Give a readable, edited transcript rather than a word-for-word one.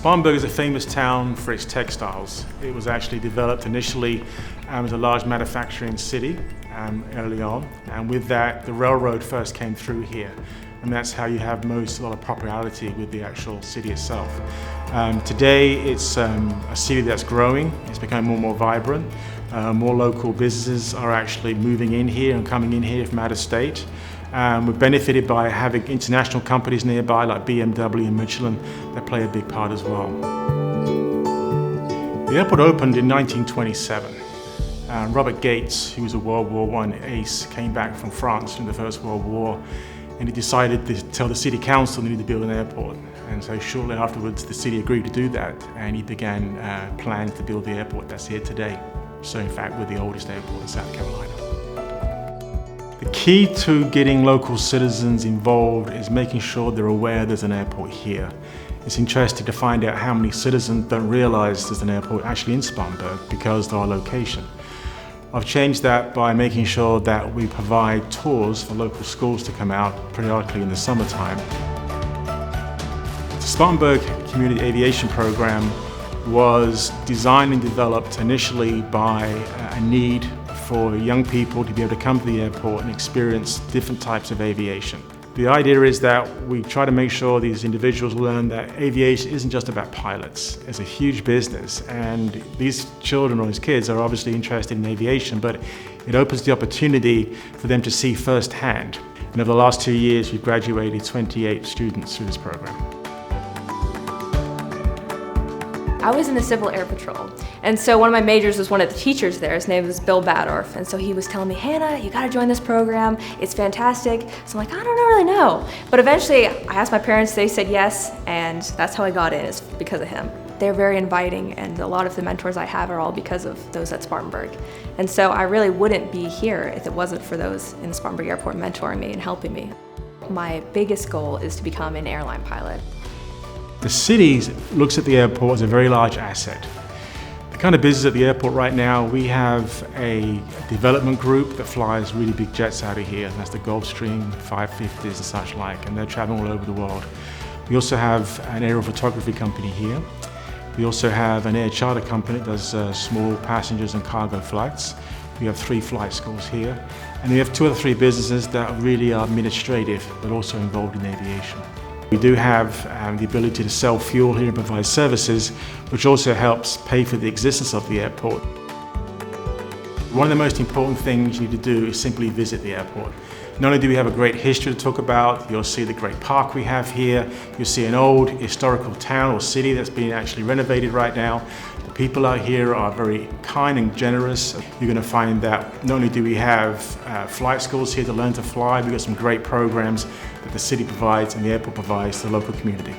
Spartanburg is a famous town for its textiles. It was actually developed initially as a large manufacturing city early on, and with that the railroad first came through here, and that's how you have a lot of popularity with the actual city itself. Today it's a city that's growing, it's becoming more and more vibrant. More local businesses are actually moving in here and coming in here from out of state. We're benefited by having international companies nearby like BMW and Michelin that play a big part as well. The airport opened in 1927. Robert Gates, who was a World War I ace, came back from France in the First World War, and he decided to tell the city council they needed to build an airport. And so shortly afterwards the city agreed to do that, and he began plans to build the airport that's here today. So in fact we're the oldest airport in South Carolina. The key to getting local citizens involved is making sure they're aware there's an airport here. It's interesting to find out how many citizens don't realize there's an airport actually in Spartanburg because of our location. I've changed that by making sure that we provide tours for local schools to come out periodically in the summertime. The Spartanburg Community Aviation Program was designed and developed initially by a need for young people to be able to come to the airport and experience different types of aviation. The idea is that we try to make sure these individuals learn that aviation isn't just about pilots. It's a huge business, and these children or these kids are obviously interested in aviation, but it opens the opportunity for them to see firsthand. And over the last 2 years, we've graduated 28 students through this program. I was in the Civil Air Patrol, and so one of my majors was one of the teachers there. His name was Bill Badorf, and so he was telling me, Hannah, you gotta join this program, it's fantastic. So I'm like, I don't really know. But eventually I asked my parents, they said yes, and that's how I got in, is because of him. They're very inviting, and a lot of the mentors I have are all because of those at Spartanburg. And so I really wouldn't be here if it wasn't for those in the Spartanburg Airport mentoring me and helping me. My biggest goal is to become an airline pilot. The city looks at the airport as a very large asset. The kind of business at the airport right now, we have a development group that flies really big jets out of here. That's the Gulfstream 550s and such like, and they're traveling all over the world. We also have an aerial photography company here. We also have an air charter company that does small passengers and cargo flights. We have 3 flight schools here. And we have 2 or 3 businesses that really are administrative, but also involved in aviation. We do have the ability to sell fuel here and provide services, which also helps pay for the existence of the airport. One of the most important things you need to do is simply visit the airport. Not only do we have a great history to talk about, you'll see the great park we have here, you'll see an old historical town or city that's being actually renovated right now. The people out here are very kind and generous. You're going to find that not only do we have flight schools here to learn to fly, we've got some great programs that the city provides and the airport provides to the local community.